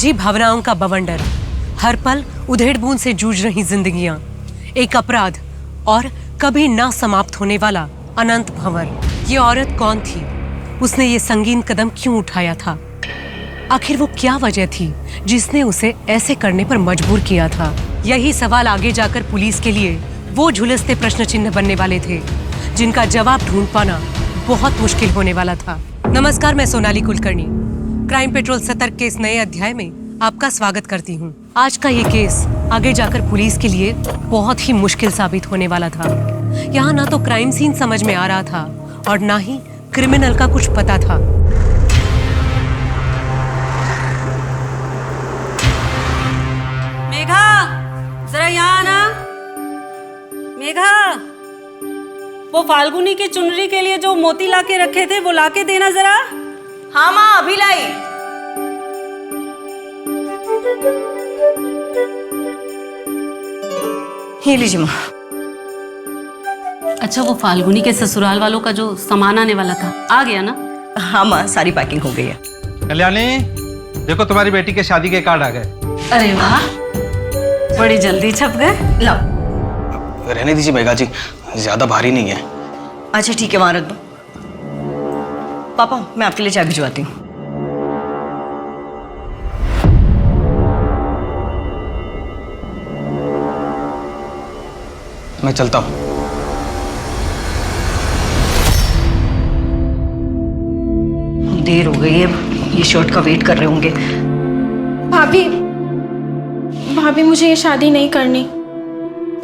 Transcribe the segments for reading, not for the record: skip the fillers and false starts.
उलझी भावनाओं का बवंडर, हर पल उधेड़-बुन से जूझ रही जिंदगियां, एक अपराध और कभी ना समाप्त होने वाला अनंत भंवर। ये औरत कौन थी? उसने ये संगीन कदम क्यों उठाया था? आखिर वो क्या वजह थी जिसने उसे ऐसे करने पर मजबूर किया था? यही सवाल आगे जाकर पुलिस के लिए वो झुलसते प्रश्न चिन्ह बनने वाले थे, जिनका जवाब ढूंढ पाना बहुत मुश्किल होने वाला था। नमस्कार, मैं सोनाली कुलकर्णी क्राइम पेट्रोल सतर्क के इस नए अध्याय में आपका स्वागत करती हूँ। आज का ये केस आगे जाकर पुलिस के लिए बहुत ही मुश्किल साबित होने वाला था। यहाँ ना तो क्राइम सीन समझ में आ रहा था और ना ही क्रिमिनल का कुछ पता था। मेघा, जरा यहाँ आना। मेघा, वो फाल्गुनी की चुनरी के लिए जो मोती लाके रखे थे वो लाके देना जरा। हाँ माँ, अभी लाई। ये लीजिए माँ। अच्छा, वो फाल्गुनी के ससुराल वालों का जो सामान आने वाला था आ गया ना? हाँ माँ, सारी पैकिंग हो गई है। कल्याणी, देखो तुम्हारी बेटी के शादी के कार्ड आ गए। अरे वाह, बड़ी जल्दी छप गए। लाओ। रहने दीजिए मेघा जी, ज्यादा भारी नहीं है। अच्छा ठीक है, वहां रख दो। पापा, मैं आपके लिए चाय भिजवाती हूँ। मैं चलता हूँ। देर हो गई है, ये शर्ट का वेट कर रहे होंगे। भाभी, भाभी मुझे ये शादी नहीं करनी।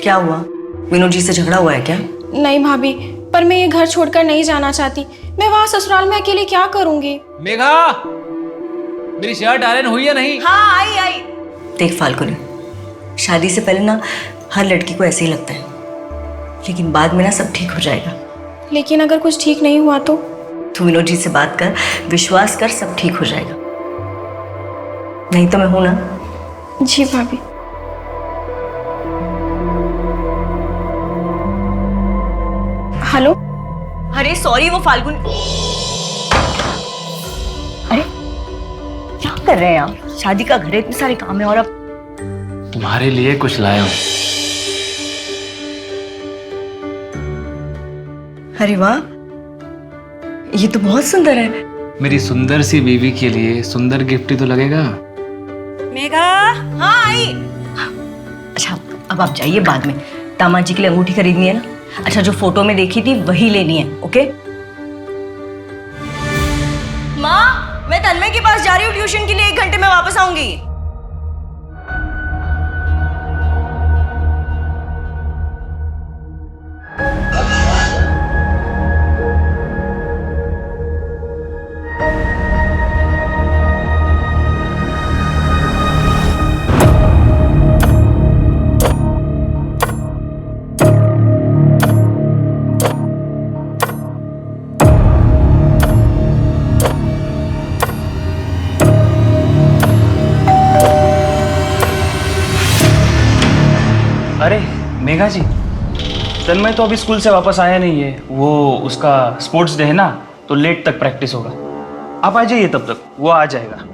क्या हुआ? विनोद जी से झगड़ा हुआ है क्या? नहीं भाभी, पर मैं ये घर छोड़कर नहीं जाना चाहती। मैं वहाँ ससुराल में अकेले क्या करूँगी? मेघा, मेरी शर्ट आयरन हुई या नहीं? हाँ, आई। देख फाल्गुनी, शादी से पहले ना हर लड़की को ऐसे ही लगता है, लेकिन बाद में ना सब ठीक हो जाएगा। लेकिन अगर कुछ ठीक नहीं हुआ तो? तू विनोद जी से बात कर, विश्वास कर, सब ठीक हो जाएगा। नहीं तो मैं हूं ना। जी भाभी। हेलो। अरे सॉरी, वो फाल्गुन। अरे क्या कर रहे हैं आप? शादी का घर है, इतने सारे काम है और अब। तुम्हारे लिए कुछ लाया हूं। अरे वाह, ये तो बहुत सुंदर है। मेरी सुंदर सी बीवी के लिए सुंदर गिफ्ट ही तो लगेगा। मेघा। हाँ आई। अच्छा, अब आप जाइए, बाद में दामाद जी के लिए अंगूठी खरीदनी है ना। अच्छा, जो फोटो में देखी थी वही लेनी है, ओके? माँ, मैं तन्मय के पास जा रही हूँ ट्यूशन के लिए, 1 घंटे में वापस आऊंगी। अरे मेघा जी, तन्मय तो अभी स्कूल से वापस आया नहीं है। वो उसका स्पोर्ट्स डे है ना, तो लेट तक प्रैक्टिस होगा। आप आ जाइए, तब तक वो आ जाएगा।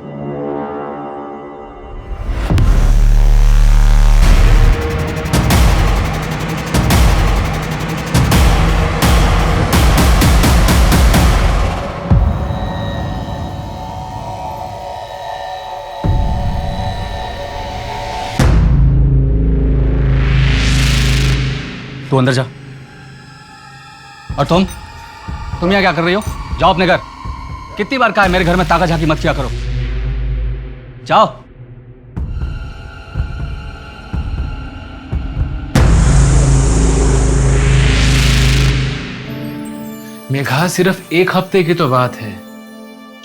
तू अंदर जा। और तुम यहाँ क्या कर रही हो? जाओ अपने घर। कितनी बार कहा है मेरे घर में ताका झाकी मत किया करो। जाओ। मेघा, सिर्फ 1 हफ्ते की तो बात है।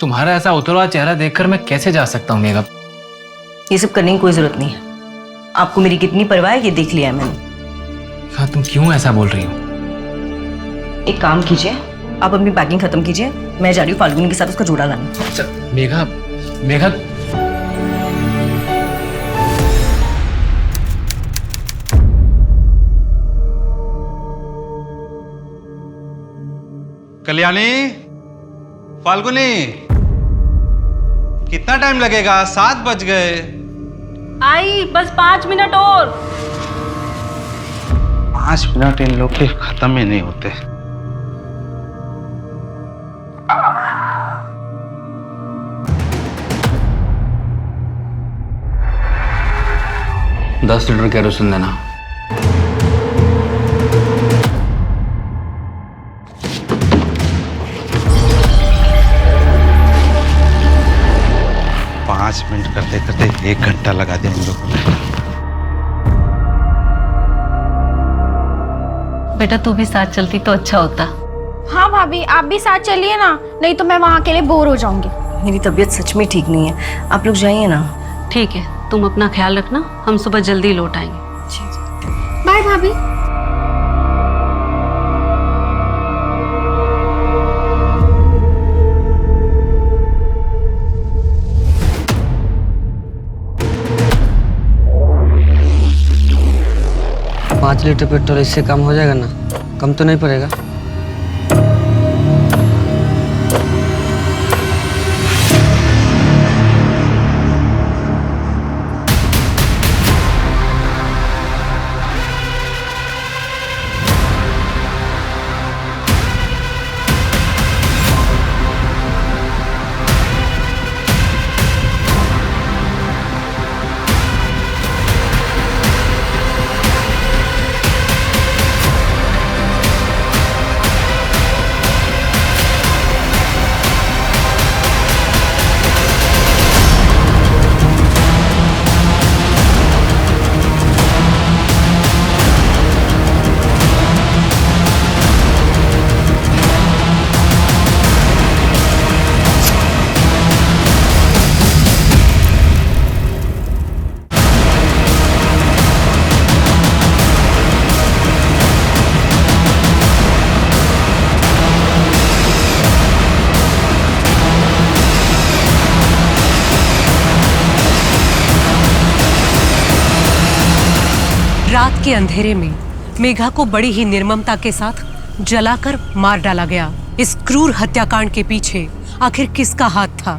तुम्हारा ऐसा उतरा चेहरा देखकर मैं कैसे जा सकता हूँ मेघा? ये सब करने की कोई जरूरत नहीं है। आपको मेरी कितनी परवाह है ये देख लिया है मैंने। हाँ, तुम क्यों ऐसा बोल रही हो? एक काम कीजिए, आप अपनी पैकिंग खत्म कीजिए, मैं जा रही हूँ फाल्गुनी के साथ उसका जोड़ा लाने। अच्छा मेघा, मेघा। कल्याणी, फाल्गुनी, कितना टाइम लगेगा? 7 बज गए। आई बस 5 मिनट और। 5 मिनट इन लोग के खत्म ही नहीं होते। 10 लीटर केरोसिन देना। पाँच मिनट करते करते 1 घंटा लगा दिया इन लोगों ने। बेटा तू भी साथ चलती तो अच्छा होता। हाँ भाभी, आप भी साथ चलिए ना, नहीं तो मैं वहाँ अकेले बोर हो जाऊंगी। मेरी तबीयत सच में ठीक नहीं है, आप लोग जाइए ना। ठीक है, तुम अपना ख्याल रखना, हम सुबह जल्दी लौट आएंगे। बाय भाभी। पाँच लीटर पेट्रोल इससे कम हो जाएगा ना? कम तो नहीं पड़ेगा? रात के अंधेरे में मेघा को बड़ी ही निर्ममता के साथ जलाकर मार डाला गया। इस क्रूर हत्याकांड के पीछे आखिर किसका हाथ था?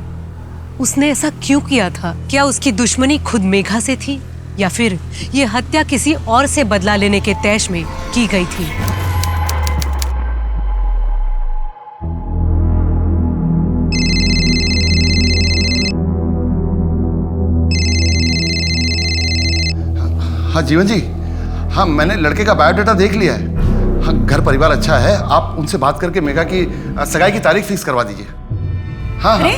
उसने ऐसा क्यों किया था? क्या उसकी दुश्मनी खुद मेघा से थी या फिर ये हत्या किसी और से बदला लेने के तैश में की गई थी? हाँ जीवन जी, हाँ मैंने लड़के का बायोडाटा देख लिया है। हाँ घर परिवार अच्छा है, आप उनसे बात करके मेघा की सगाई की तारीख फिक्स करवा दीजिए। हाँ अरे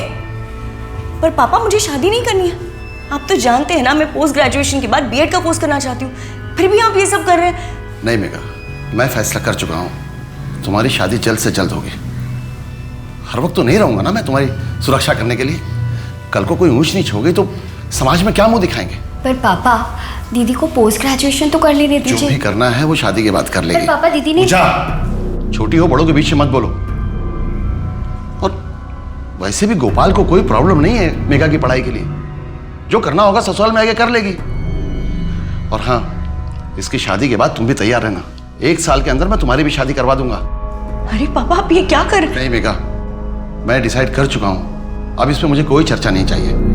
पर पापा मुझे शादी नहीं करनी है। आप तो जानते हैं ना मैं पोस्ट ग्रेजुएशन के बाद बीएड का कोर्स करना चाहती हूँ, फिर भी आप ये सब कर रहे हैं। नहीं मेघा, मैं फैसला कर चुका हूँ, तुम्हारी शादी जल्द से जल्द होगी। हर वक्त तो नहीं रहूंगा ना मैं तुम्हारी सुरक्षा करने के लिए। कल को कोई ऊंच नीच हो गई तो समाज में क्या मुंह दिखाएंगे? पर पापा दीदी को पोस्ट ग्रेजुएशन तो कर लेने दीजिए। जो भी करना है वो शादी के बाद कर लेगी। पर पापा दीदी ने छोटी हो बड़ों के बीच में मत बोलो। और वैसे भी गोपाल को कोई प्रॉब्लम नहीं है मेघा की पढ़ाई के लिए, जो करना होगा ससुराल में आके कर लेगी। और हाँ, इसकी शादी के बाद तुम भी तैयार रहना, 1 साल के अंदर मैं तुम्हारी भी शादी करवा दूंगा। अरे पापा आप ये क्या कर रहे हैं? नहीं मेघा, मैं डिसाइड कर चुका हूं, अब इसमें मुझे कोई चर्चा नहीं चाहिए।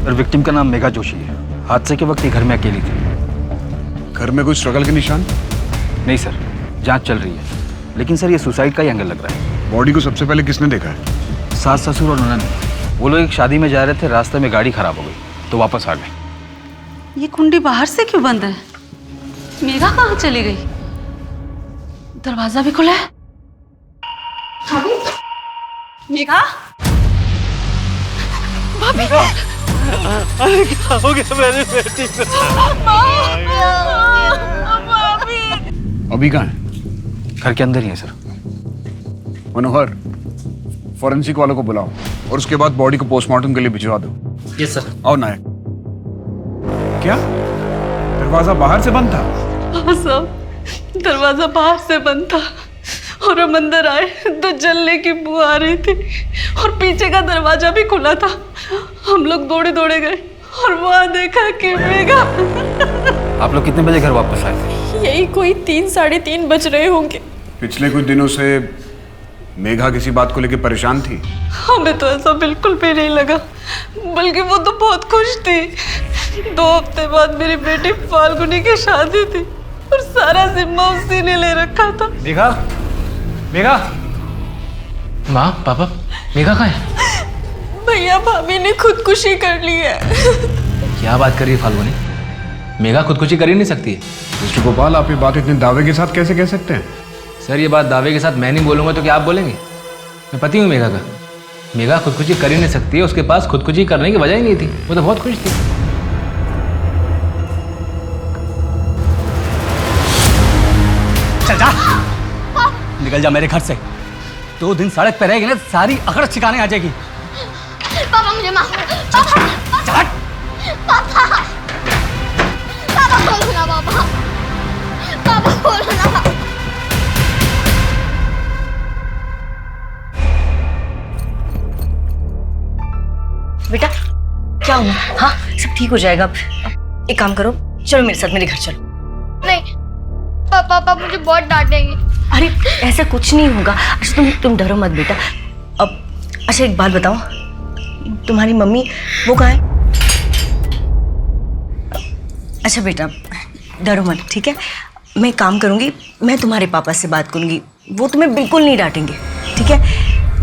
और विक्टिम का नाम मेघा जोशी है। हादसे के वक्त ये घर में अकेली थी। घर में कोई स्ट्रगल के निशान? नहीं सर, जांच चल रही है, लेकिन सर ये सुसाइड का ही एंगल लग रहा है। बॉडी को सबसे पहले किसने देखा है? सास ससुर और ननद। वो लोग एक शादी में जा रहे थे, रास्ते में गाड़ी खराब हो गई तो वापस आ गए। ये कुंडी बाहर से क्यों बंद है? मेघा कहाँ चली गई? दरवाजा भी खुला है। मेघा, भाभी क्या हो गया मेरी बेटी को? अभी कहाँ है? घर के अंदर ही है सर। मनोहर, फॉरेंसिक वालों को बुलाओ और उसके बाद बॉडी को पोस्टमार्टम के लिए भिजवा दो। Yes sir. आओ नायक। क्या दरवाजा बाहर से बंद था? हाँ साहब, दरवाजा बाहर से बंद था और हम अंदर आए तो जलने की बू आ रही थी और पीछे का दरवाजा भी खुला था। हम लोग दौड़े दौड़े गए और वहां देखा कि मेघा आप लोग कितने बजे घर वापस आए थे? यही कोई 3-3:30 बज रहे होंगे। पिछले कुछ दिनों से मेघा किसी बात को लेकर परेशान थी? हमें तो ऐसा बिल्कुल भी नहीं लगा, बल्कि वो तो बहुत खुश थी। 2 हफ्ते बाद मेरी बेटी फाल्गुनी की शादी थी और सारा जिम्मा उसी ने ले रखा था। मेघा, मेघा, माँ पापा, मेघा कहाँ है? भैया भाभी ने खुदकुशी कर ली है। क्या बात कर रही है फाल्गुनी? मेघा खुदकुशी कर ही नहीं सकती है। मिस्टर गोपाल, आप ये बात इतने दावे के साथ कैसे कह सकते हैं? सर ये बात दावे के साथ मैं नहीं बोलूंगा तो क्या आप बोलेंगे? मैं पति हूँ मेघा का। मेघा खुदकुशी कर ही नहीं सकती है, उसके पास खुदकुशी करने की वजह ही नहीं थी, वो तो बहुत खुश थी। चल जा, निकल जा मेरे घर से। 2 दिन सड़क पे रहेगी ना, सारी अकड़ ठिकाने आ जाएगी। पापा मुझे माफ कर। पापा पापा पापा बोलो ना, पापा पापा बोलो ना। बेटा क्या हुआ? हाँ सब ठीक हो जाएगा। अब एक काम करो, चलो मेरे साथ मेरे घर चलो। नहीं पापा मुझे बहुत डांटेंगे। अरे ऐसा कुछ नहीं होगा। अच्छा तुम डरो मत बेटा। अब अच्छा एक बात बताओ, तुम्हारी मम्मी वो कहाँ है? अच्छा बेटा डरो मत, ठीक है? मैं एक काम करूँगी, मैं तुम्हारे पापा से बात करूँगी, वो तुम्हें बिल्कुल नहीं डांटेंगे, ठीक है?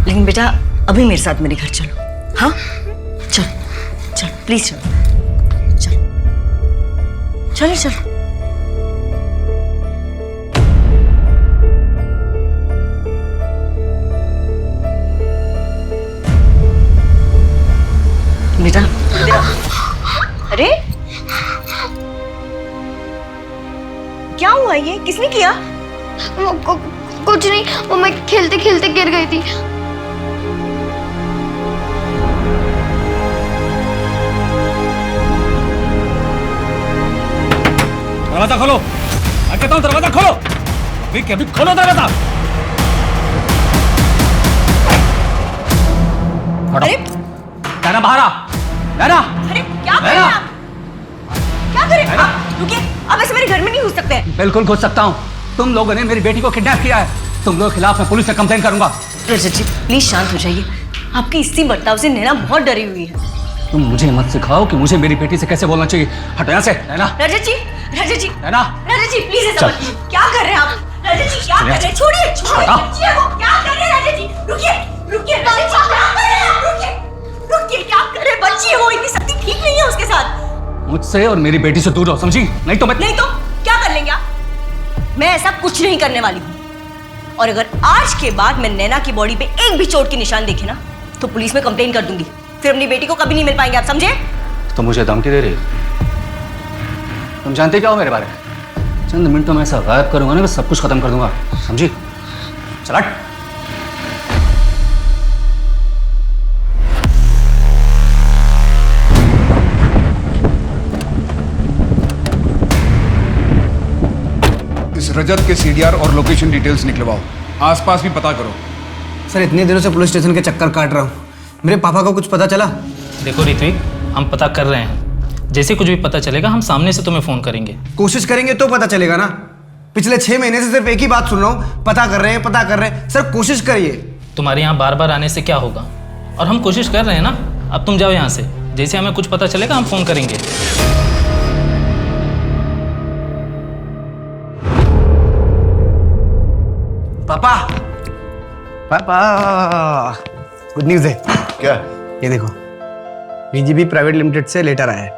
लेकिन बेटा अभी मेरे साथ मेरे घर चलो। हाँ चलो चलो प्लीज चलो चलो चलो चलो। बेटा अरे क्या हुआ? ये किसने किया? कुछ नहीं, वो मैं खेलते खेलते गिर गई थी। दरवाजा खोलो, मैं कहता हूँ दरवाजा खोलो, अभी खोलो दरवाजा। अरे कहना बाहर आ, कहना। अरे क्या कर रहे हैं आप? क्या कर रहे हैं आप? रुकिए, आप ऐसे मेरे घर में नहीं घुस सकते। बिल्कुल घुस सकता हूँ। तुम लोगों ने मेरी बेटी को किडनैप किया है, तुम लोगों के खिलाफ मैं पुलिस से कंप्लेन करूंगा। रजत जी प्लीज शांत हो जाइए। आपकी इसी बर्ताव से नैना बहुत डरी हुई है। तुम मुझे मत सिखाओ कि मुझे मेरी बेटी से कैसे बोलना चाहिए। हटो यहाँ से नैना। रजत जी नैना, रजत जी प्लीज ऐसा मत। क्या कर रहे हैं आप? रजत जी क्या कर रहे हैं? छोड़िए छोड़िए बच्चियों को। क्या कर रहे हैं रजत जी? रुकिए रुकिए रजत जी, क्या कर रहे हैं आप? रुकिए रुकिए, क्या कर रहे हैं? बच्ची है वो, इतनी सख्ती ठीक नहीं है उसके साथ। मुझसे और मेरी बेटी से दूर रहो, समझी? नहीं तो क्या कर लेंगे आप? मैं ऐसा कुछ नहीं करने वाली हूँ। और अगर आज के बाद मैं नैना की बॉडी पे एक भी चोट की निशान देखे ना, तो पुलिस में कंप्लेन कर दूंगी। फिर अपनी बेटी को कभी नहीं मिल पाएंगे आप, समझे? तुम मुझे धमकी दे रही हो? तुम जानते क्या हो मेरे बारे में? चंद मिनटों में ऐसा गायब करूंगा ना, मैं सब कुछ खत्म कर दूंगा, समझी? चल हट। इस रजत के सीडीआर और लोकेशन डिटेल्स निकलवाओ, आसपास भी पता करो। सर इतने दिनों से पुलिस स्टेशन के चक्कर काट रहा हूँ, मेरे पापा को कुछ पता चला? देखो ऋत्विक, हम पता कर रहे हैं, जैसे कुछ भी पता चलेगा हम सामने से तुम्हें फोन करेंगे। कोशिश करेंगे तो पता चलेगा ना। पिछले 6 महीने से सिर्फ एक ही बात सुन रहा हूँ, पता कर रहे हैं। सर कोशिश करिए। तुम्हारे यहाँ बार बार आने से क्या होगा? और हम कोशिश कर रहे हैं ना। अब तुम जाओ यहाँ से, जैसे हमें कुछ पता चलेगा हम फोन करेंगे। पापा गुड न्यूज है। क्या? ये देखो, बीजीबी प्राइवेट लिमिटेड से लेटर आया है।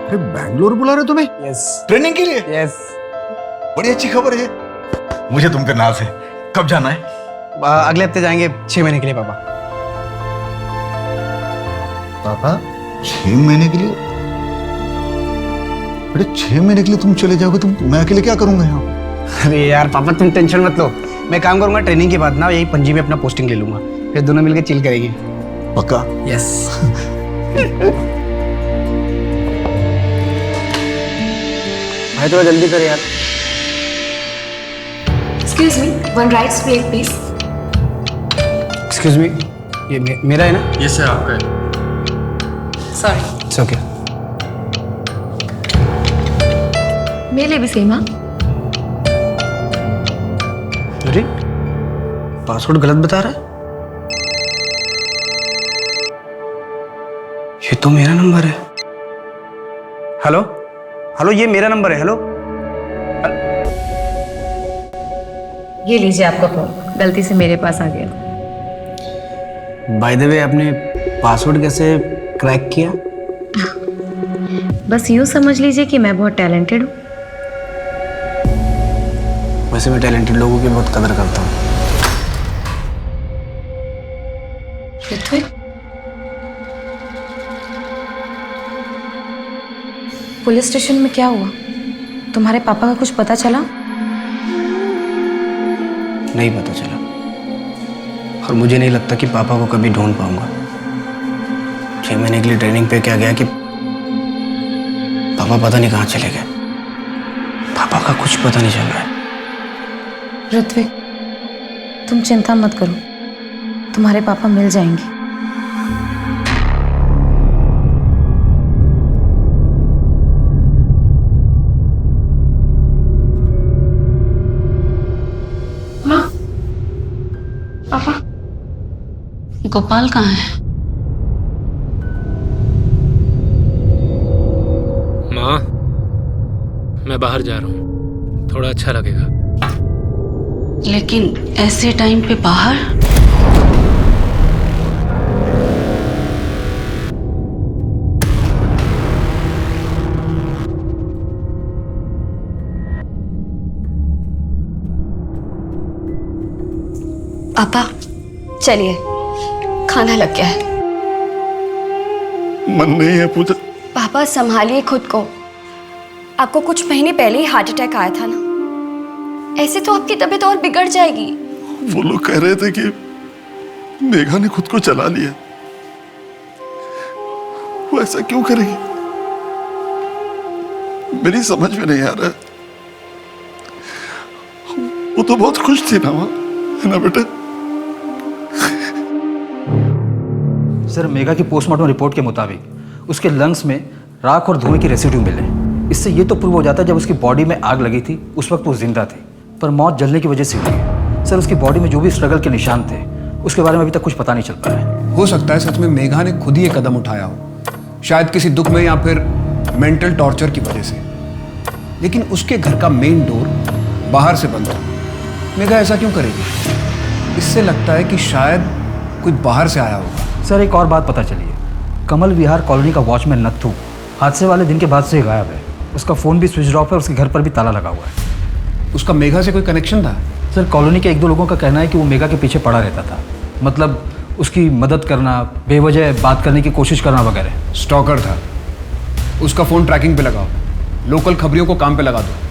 अरे बैंगलोर बुला रहे तुम्हें? यस। ट्रेनिंग के लिए? यस। बड़ी अच्छी खबर है, मुझे तुम पे नाज है। कब जाना है? अगले हफ्ते जाएंगे 6 महीने के लिए पापा। पापा 6 महीने के लिए? अरे 6 महीने के लिए तुम चले जाओगे? तुम, मैं अकेले क्या करूंगा यहाँ? अरे यार पापा तुम टेंशन मत लो, मैं काम करूंगा। ट्रेनिंग के बाद ना यही पणजी में अपना पोस्टिंग ले लूंगा, फिर दोनों मिलकर चिल करेंगे। पक्का? यस। भाई थोड़ा जल्दी कर यार। Excuse me, one rice plate please. Excuse me, ये मेरा है ना? यस सर, आपका है। Sorry. It's okay. मेरे लिए भी सेम। हाँ अरे पासवर्ड गलत बता रहा है। ये तो मेरा नंबर है। हेलो हेलो, ये मेरा नंबर है। हेलो, ये लीजिए आपका फोन, गलती से मेरे पास आ गया। बाय द वे, आपने पासवर्ड कैसे क्रैक किया? बस यूँ समझ लीजिए कि मैं बहुत टैलेंटेड हूँ। वैसे मैं टैलेंटेड लोगों की बहुत कदर करता हूँ। ऋत्विक, पुलिस स्टेशन में क्या हुआ? तुम्हारे पापा का कुछ पता चला? नहीं पता चला, और मुझे नहीं लगता कि पापा को कभी ढूंढ पाऊंगा। 6 महीने के लिए ट्रेनिंग पे क्या गया कि पापा पता नहीं कहाँ चले गए। पापा का कुछ पता नहीं चल रहा है। ऋत्विक, तुम चिंता मत करो, तुम्हारे पापा मिल जाएंगे। पापा, गोपाल कहाँ है? माँ, मैं बाहर जा रहा हूँ, थोड़ा अच्छा लगेगा। लेकिन ऐसे टाइम पे बाहर? पापा चलिए, खाना लग गया है। मन नहीं है पूजा। पापा संभालिए खुद को, आपको कुछ महीने पहले ही हार्ट अटैक आया था ना, ऐसे तो आपकी तबीयत और बिगड़ जाएगी। वो लोग कह रहे थे कि मेघा ने खुद को चला लिया। वो ऐसा क्यों करेगी? मेरी समझ में नहीं आ रहा। वो तो बहुत खुश थी ना माँ, है ना बेटा? सर, मेघा की पोस्टमार्टम रिपोर्ट के मुताबिक उसके लंग्स में राख और धुएं की रेसिड्यू मिले। इससे ये तो प्रूव हो जाता है जब उसकी बॉडी में आग लगी थी उस वक्त वो जिंदा थी, पर मौत जलने की वजह से हुई है। सर, उसकी बॉडी में जो भी स्ट्रगल के निशान थे उसके बारे में अभी तक कुछ पता नहीं चल पाया है। हो सकता है सच में मेघा ने खुद ही ये कदम उठाया हो, शायद किसी दुख में या फिर मेंटल टॉर्चर की वजह से। लेकिन उसके घर का मेन डोर बाहर से बंद था। मेघा ऐसा क्यों करेगी? इससे लगता है कि शायद कोई बाहर से आया होगा। सर, एक और बात पता चली है। कमल विहार कॉलोनी का वॉचमैन नत्थू हादसे वाले दिन के बाद से गायब है। उसका फ़ोन भी स्विच ऑफ है, उसके घर पर भी ताला लगा हुआ है। उसका मेघा से कोई कनेक्शन था? सर, कॉलोनी के 1-2 लोगों का कहना है कि वो मेघा के पीछे पड़ा रहता था, मतलब उसकी मदद करना, बेवजह बात करने की कोशिश करना वगैरह। स्टॉकर था। उसका फ़ोन ट्रैकिंग पे लगाओ, लोकल खबरियों को काम पे लगा दो।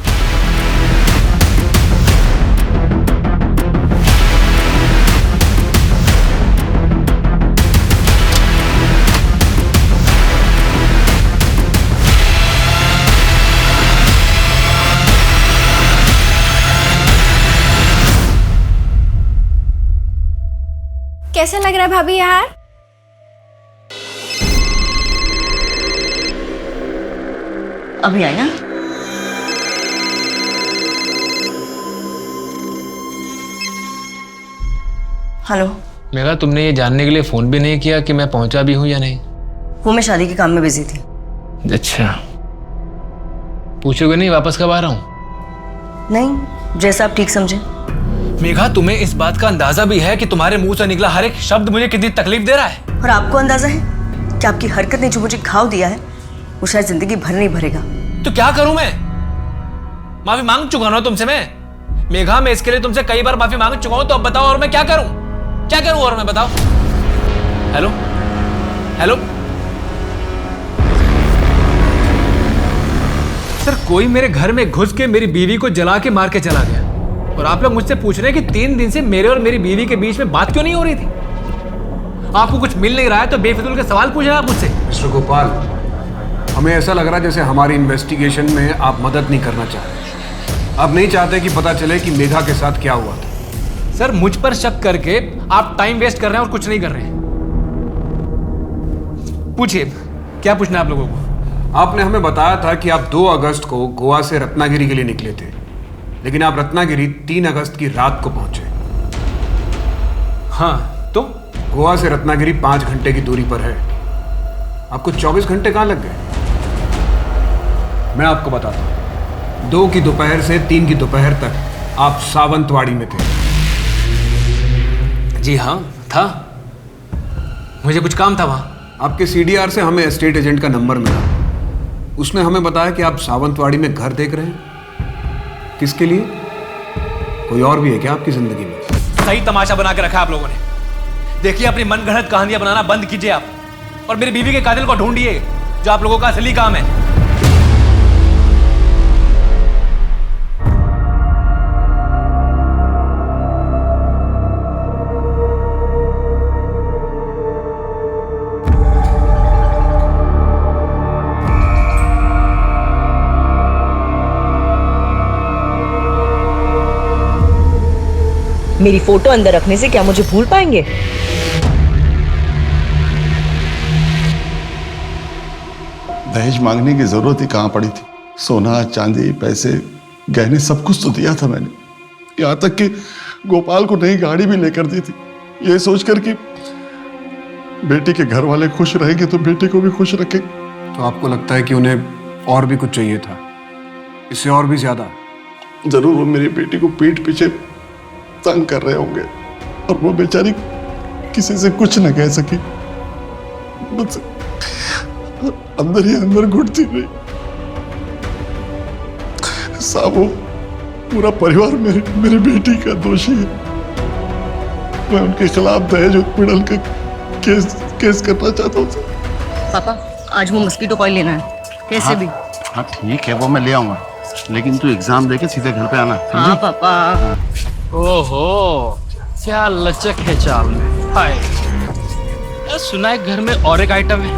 कैसा लग रहा है भाभी यार? अभी आई ना? हेलो। मेघा, तुमने ये जानने के लिए फोन भी नहीं किया कि मैं पहुंचा भी हूं या नहीं? वो मैं शादी के काम में बिजी थी। अच्छा, पूछोगे नहीं वापस कब आ रहा हूं? नहीं, जैसा आप ठीक समझे। मेघा, तुम्हें इस बात का अंदाजा भी है कि तुम्हारे मुंह से निकला हर एक शब्द मुझे कितनी तकलीफ दे रहा है? और आपको अंदाजा है कि आपकी हरकत ने जो मुझे घाव दिया है वो शायद जिंदगी भर नहीं भरेगा। तो क्या करूं मैं? माफी मांग चुका ना तुमसे मैं। मेघा, मैं इसके लिए तुमसे कई बार माफी मांग चुका हूं, तो अब बताओ और मैं क्या करूं? क्या करूं और मैं, बताओ। हेलो हेलो सर, कोई मेरे घर में घुस के मेरी बीवी को जला के मार के चला गया, और आप लोग मुझसे पूछ रहे हैं कि 3 दिन से मेरे और मेरी बीवी के बीच में बात क्यों नहीं हो रही थी? आपको कुछ मिल नहीं रहा है तो बेफिजूल के सवाल पूछ रहे हैं आप मुझसे। मिस्टर गोपाल, हमें ऐसा लग रहा है जैसे हमारी इन्वेस्टिगेशन में आप मदद नहीं करना चाह रहे। आप नहीं चाहते कि पता चले कि मेघा के साथ क्या हुआ था। सर, मुझ पर शक करके आप टाइम वेस्ट कर रहे हैं और कुछ नहीं कर रहे हैं। पूछिए, क्या पूछना है आप लोगों को? आपने हमें बताया था कि आप 2 अगस्त को गोवा से रत्नागिरी के लिए निकले थे, लेकिन आप रत्नागिरी 3 अगस्त की रात को पहुंचे। हाँ, तो गोवा से रत्नागिरी 5 घंटे की दूरी पर है। आपको 24 घंटे कहाँ लग गए? मैं आपको बताता हूँ। 2 की दोपहर से 3 की दोपहर तक आप सावंतवाड़ी में थे। जी हाँ, था। मुझे कुछ काम था वहाँ। आपके सीडीआर से हमें एस्टेट एजेंट का नंबर मिला। उसने हमें बताया कि आप सावंतवाड़ी में घर देख रहे हैं। किसके लिए? कोई और भी है क्या आपकी जिंदगी में? सही तमाशा बना के रखा है आप लोगों ने। देखिए, अपनी मनगढ़ंत कहानियां बनाना बंद कीजिए आप, और मेरी बीवी के कातिल को ढूंढिए, जो आप लोगों का असली काम है। मेरी फोटो अंदर रखने से क्या मुझे भूल पाएंगे? दहेज मांगने की जरूरत ही कहां पड़ी थी? सोना, चांदी, पैसे, गहने सब कुछ तो दिया था मैंने। यहां तक कि गोपाल को नई गाड़ी भी लेकर दी थी, ये सोचकर कि बेटी के घर वाले खुश रहेंगे तो बेटी को भी खुश रखेंगे। तो आपको लगता है कि उन्हें और भी कुछ चाहिए था, इससे और भी ज्यादा? जरूर वो मेरी बेटी को पीठ पीछे तंग कर रहे होंगे, और वो बेचारी किसी से कुछ न कह सकी, बस अंदर ही अंदर घुटती रही। साहब, वो पूरा परिवार मेरी बेटी का दोषी है। मैं उनके खिलाफ दहेज उत्पीड़न का केस करना चाहता हूँ। पापा, आज वो मस्कीटो कॉइल लेना है, कैसे भी। हाँ ठीक है, वो मैं ले आऊंगा, लेकिन तू एग्जाम देके सीधे घर पे आना। हाँ पापा। ओहो, क्या लचक है चाल में। हाय, सुना है घर में और एक आइटम है,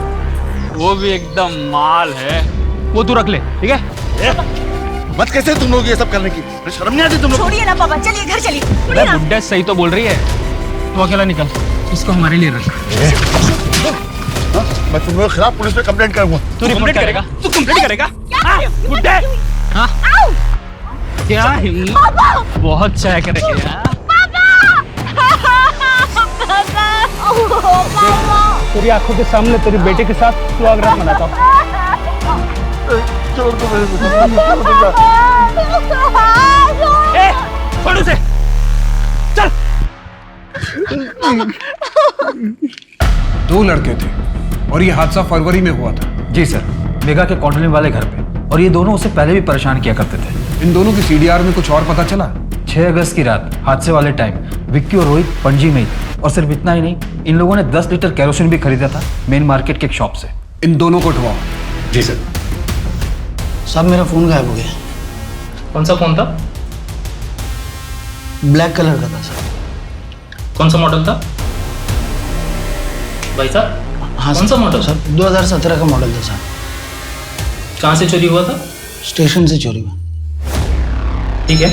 वो भी एकदम माल है। वो तू रख ले, ठीक है? मत कैसे तुम लोग ये सब करने की, शर्म नहीं आती तुम लोग? छोड़िए ना पापा, चलिए घर चलिए। बुड्ढा सही तो बोल रही है, तू अकेला निकल, इसको हमारे लिए रख। मैं तुम लोगों के खिलाफ पुलिस में कंप्लेंट करूंगा। तू कंप्लेंट करेगा? तू कंप्लेंट करेगा? बुड्ढे, हाँ? क्या हिम्मत, बहुत चाय करेंगे यार। तेरी आंखों के सामने तेरी बेटे के साथ स्वागत मनाता हूँ। छोड़ उसे, चल। 2 लड़के थे और ये हादसा फरवरी में हुआ था। जी सर, मेगा के कॉलोनी वाले घर पे, और ये दोनों उससे पहले भी परेशान किया करते थे। इन दोनों की सीडीआर में कुछ और पता चला? 6 अगस्त की रात हादसे वाले टाइम विक्की और रोहित पणजी में ही थे, और सिर्फ इतना ही नहीं, इन लोगों ने 10 लीटर केरोसिन भी खरीदा था मेन मार्केट के एक शॉप से। इन दोनों को उठवाओ। जी सर। साहब, मेरा फोन गायब हो गया। कौन सा फोन था? ब्लैक कलर का था सर। कौन सा मॉडल था भाई साहब? हाँ, कौन सा मॉडल? सर 2017 का मॉडल था सर। कहाँ से चोरी हुआ था? स्टेशन से चोरी हुआ। ठीक है,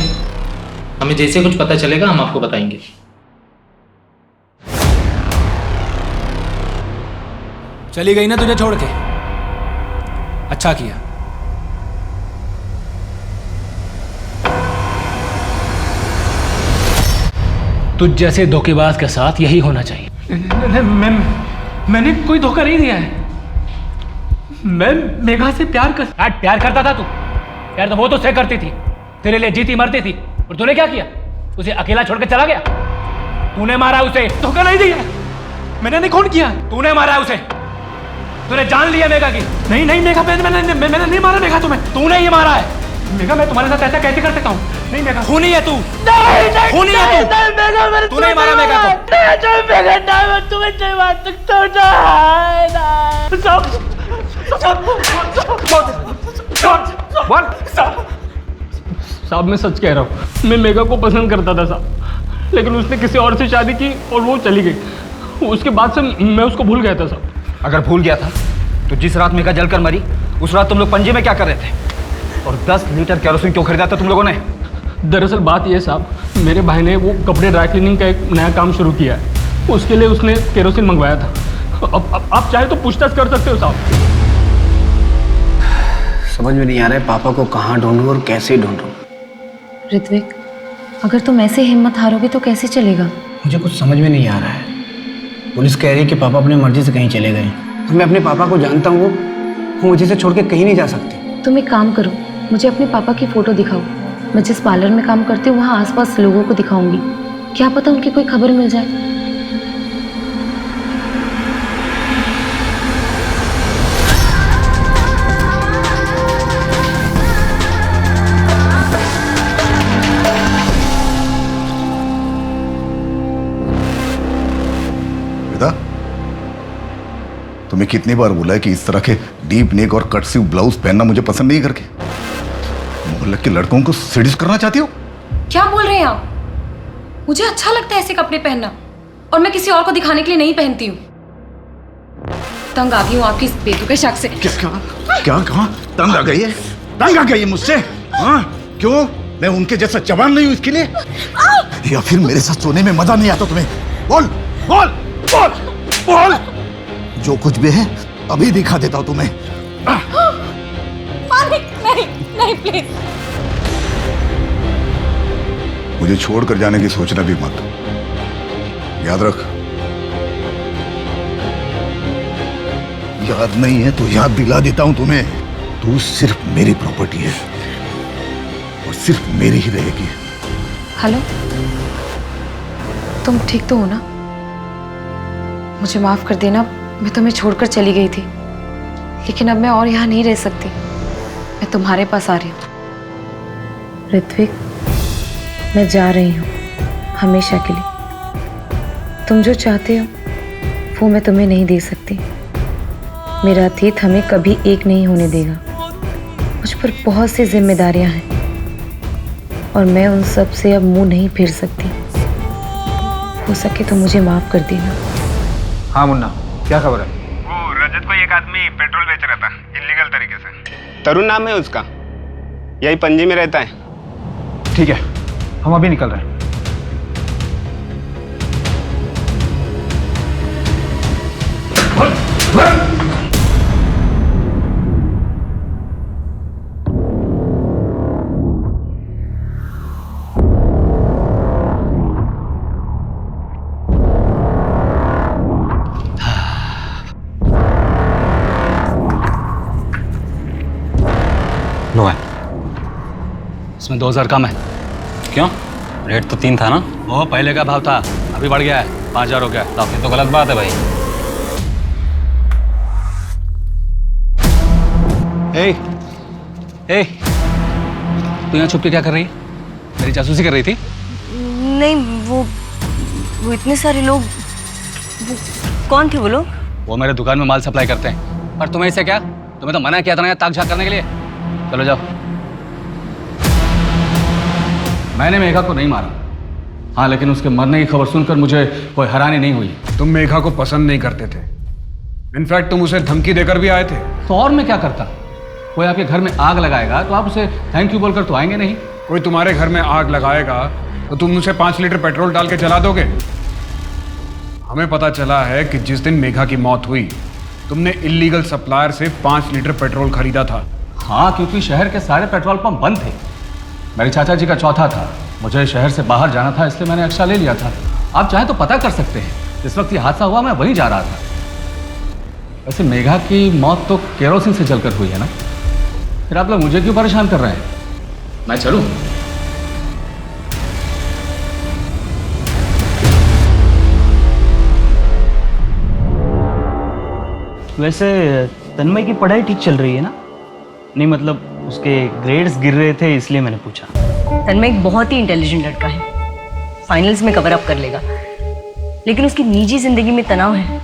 हमें जैसे कुछ पता चलेगा हम आपको बताएंगे। चली गई ना तुझे छोड़ के? अच्छा किया। तुझ जैसे धोखेबाज के साथ यही होना चाहिए। मैंने कोई धोखा नहीं दिया है। मैं मेघा से प्यार करता था तू? प्यार तो वो तो से करती थी, तेरे लिए जीती मरती थी, और तूने क्या किया? उसे अकेला छोड़ के चला गया। तूने मारा उसे। धोखा नहीं दिया मैंने। नहीं, कौन किया? तूने मारा उसे। तूने जान लिया मेघा की। नहीं नहीं मेघा, मैंने नहीं मारा मेघा तुम्हें। तूने ही मारा है। मेघा, मैं तुम्हारे साथ ऐसा कैसे कर सकता हूँ? नहीं मेघा, खूनी है तू। नहीं खूनी है तू। तूने ही मारा मेघा को। तुम्हें नहीं मार सकता। साहब, मैं सच कह रहा हूँ, मैं मेघा को पसंद करता था साहब, लेकिन उसने किसी और से शादी की और वो चली गई। उसके बाद से मैं उसको भूल गया था साहब। अगर भूल गया था तो जिस रात मेघा जलकर मरी उस रात तुम लोग पणजी में क्या कर रहे थे? और 10 लीटर केरोसिन क्यों खरीदा था तुम लोगों ने? दरअसल बात यह साहब, मेरे भाई ने वो कपड़े ड्राई क्लीनिंग का एक नया काम शुरू किया है, उसके लिए उसने केरोसिन मंगवाया था। अब आप चाहे तो पूछताछ कर सकते हो साहब। समझ में नहीं आ रहा है पापा को कहाँ ढूंढूं और कैसे ढूंढूं। ऋत्विक, अगर तुम ऐसे हिम्मत हारोगे तो कैसे चलेगा? मुझे कुछ समझ में नहीं आ रहा है। पुलिस कह रही है कि पापा अपनी मर्जी से कहीं चले गए। तो मैं अपने पापा को जानता हूँ, वो मुझे से छोड़ के कहीं नहीं जा सकते। तुम एक काम करो, मुझे अपने पापा की फ़ोटो दिखाओ। मैं जिस पार्लर में काम करती हूँ वहाँ आसपास लोगों को दिखाऊंगी, क्या पता उनकी कोई खबर मिल जाए। तुम्हें कितनी बार बोला है कि इस तरह के डीप नेक और कट स्लीव ब्लाउज पहनना मुझे पसंद नहीं करके। मोहल्ले के लड़कों को सीडीज करना चाहती हो? क्या बोल रहे हैं आप? मुझे अच्छा लगता है ऐसे कपड़े पहनना, और मैं किसी और को दिखाने के लिए नहीं पहनती हूँ। तंग आ गई हूँ आपकी इस बेतुके शक से। क्या कहा? तंग आ गई है? तंग आ गई है मुझसे? हाँ, क्यों? मैं उनके जैसा जवान नहीं हूँ इसके लिए? या फिर मेरे साथ सोने में मजा नहीं आता तुम्हें? बोल बोल बोल बोल। जो कुछ भी है अभी दिखा देता हूं तुम्हें। नहीं नहीं प्लीज। मुझे छोड़कर जाने की सोचना भी मत, याद रख। याद नहीं है तो याद दिला देता हूं तुम्हें। तू सिर्फ मेरी प्रॉपर्टी है और सिर्फ मेरी ही रहेगी। हेलो, तुम ठीक तो हो ना? मुझे माफ कर देना, मैं तुम्हें छोड़कर चली गई थी, लेकिन अब मैं और यहाँ नहीं रह सकती। मैं तुम्हारे पास आ रही हूँ। ऋत्विक, मैं जा रही हूँ हमेशा के लिए। तुम जो चाहते हो वो मैं तुम्हें नहीं दे सकती। मेरा अतीत हमें कभी एक नहीं होने देगा। मुझ पर बहुत सी जिम्मेदारियां हैं और मैं उन सब से अब मुंह नहीं फेर सकती। हो सके तो मुझे माफ कर देना। हाँ मुन्ना, क्या खबर है? वो रजत को एक आदमी पेट्रोल बेच रहा था इलीगल तरीके से। तरुण नाम है उसका, यही पणजी में रहता है। ठीक है, हम अभी निकल रहे हैं। लो है, इसमें 2000 कम है। क्यों? रेट तो 3 था ना? वो पहले का भाव था, अभी बढ़ गया है, 5000 हो गया। ये तो गलत बात है भाई। ए, तू यहाँ छुप के क्या कर रही है? मेरी जासूसी कर रही थी? नहीं, वो इतने सारे लोग, वो कौन थे वो लोग? वो मेरे दुकान में माल सप्लाई करते हैं। और तुम्हें इससे क्या? तुम्हें तो मना किया था ना ताक झाक करने के लिए। चलो जाओ। मैंने मेघा को नहीं मारा, हाँ, लेकिन उसके मरने की खबर सुनकर मुझे कोई हैरानी नहीं हुई। तुम मेघा को पसंद नहीं करते थे, इनफैक्ट तुम उसे धमकी देकर भी आए थे। तो और मैं क्या करता? कोई आपके घर में आग लगाएगा तो आप उसे थैंक यू बोलकर तो आएंगे नहीं। कोई तुम्हारे घर में आग लगाएगा तो तुम उसे 5 लीटर पेट्रोल डाल के जला दोगे। हमें पता चला है कि जिस दिन मेघा की मौत हुई तुमने इलीगल सप्लायर से 5 लीटर पेट्रोल खरीदा था। हाँ, क्योंकि शहर के सारे पेट्रोल पंप बंद थे। मेरे चाचा जी का चौथा था, मुझे शहर से बाहर जाना था, इसलिए मैंने एक्स्ट्रा ले लिया था। आप चाहें तो पता कर सकते हैं, इस वक्त ये हादसा हुआ मैं वहीं जा रहा था। वैसे मेघा की मौत तो केरोसिन से जलकर हुई है ना, फिर आप लोग मुझे क्यों परेशान कर रहे हैं? मैं चलूं? वैसे तन्मय की पढ़ाई ठीक चल रही है ना? नहीं, मतलब उसके ग्रेड्स गिर रहे थे इसलिए मैंने पूछा। तन्मय एक बहुत ही इंटेलिजेंट लड़का है, फाइनल्स में कवर अप कर लेगा, लेकिन उसकी निजी जिंदगी में तनाव है।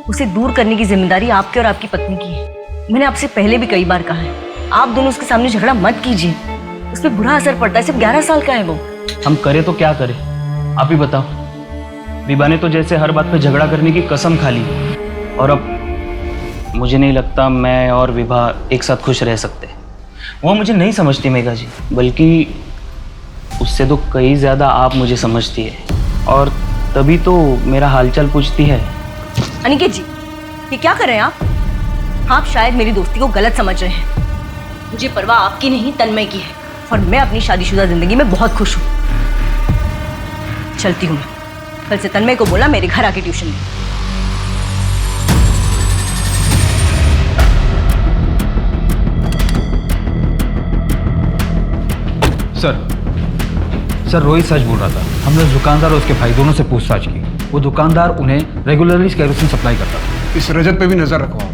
उसे दूर करने की जिम्मेदारी आपकी और आपकी पत्नी की है। मैंने आपसे पहले भी कई बार कहा है, आप दोनों उसके सामने झगड़ा मत कीजिए, उस पर बुरा असर पड़ता है। सिर्फ 11 साल का है वो। हम करें तो क्या करें, आप ही बताओ। विभा ने तो जैसे हर बात पे झगड़ा करने की कसम खा ली, और अब मुझे नहीं लगता मैं और विभा एक साथ खुश रह सकते। वो मुझे नहीं समझती मेघा जी, बल्कि उससे तो कई ज़्यादा आप मुझे समझती है, और तभी तो मेरा हालचाल पूछती है। अनिकेत जी, ये क्या कर रहे हैं आप? शायद मेरी दोस्ती को गलत समझ रहे हैं। मुझे परवाह आपकी नहीं तन्मय की है, और मैं अपनी शादीशुदा जिंदगी में बहुत खुश हूँ। चलती हूँ मैं। कल से तन्मय को बोला मेरे घर आके ट्यूशन दे। सर रोहित सच बोल रहा था। हमने उस दुकानदार और उसके भाई दोनों से पूछताछ की। वो दुकानदार उन्हें रेगुलरली केरोसिन सप्लाई करता था। इस रजत पे भी नजर रखो आप।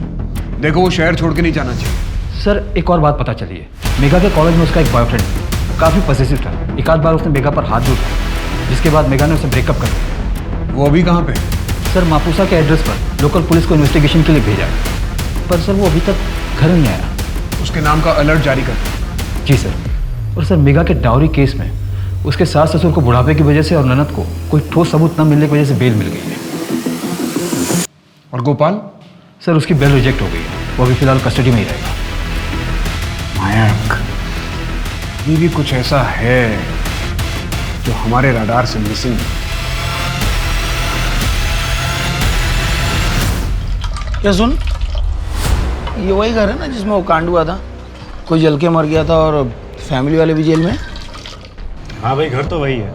देखो वो शहर छोड़ के नहीं जाना चाहिए। सर एक और बात पता चली है, मेघा के कॉलेज में उसका एक बॉयफ्रेंड था, काफ़ी पॉसेसिव था। एक आध बार उसने मेघा पर हाथ भी उठाया, जिसके बाद मेघा ने उसे ब्रेकअप कर दिया। वो अभी कहाँ पे? सर मापुसा के एड्रेस पर लोकल पुलिस को इन्वेस्टिगेशन के लिए भेजा है, पर सर वो अभी तक घर नहीं आया। उसके नाम का अलर्ट जारी कर दो। जी सर। और सर मेघा के डाउरी केस में उसके सास ससुर को बुढ़ापे की वजह से और ननद को कोई ठोस सबूत न मिलने की वजह से बेल मिल गई है। और गोपाल? सर उसकी बेल रिजेक्ट हो गई है, वो अभी फिलहाल कस्टडी में ही रहेगा। मायक, ये भी कुछ ऐसा है जो हमारे रडार से मिसिंग है। क्या सुन, ये वही घर है ना जिसमें वो कांड हुआ था, कोई जल के मर गया था और फैमिली वाले भी जेल में? हाँ भाई, घर तो वही है।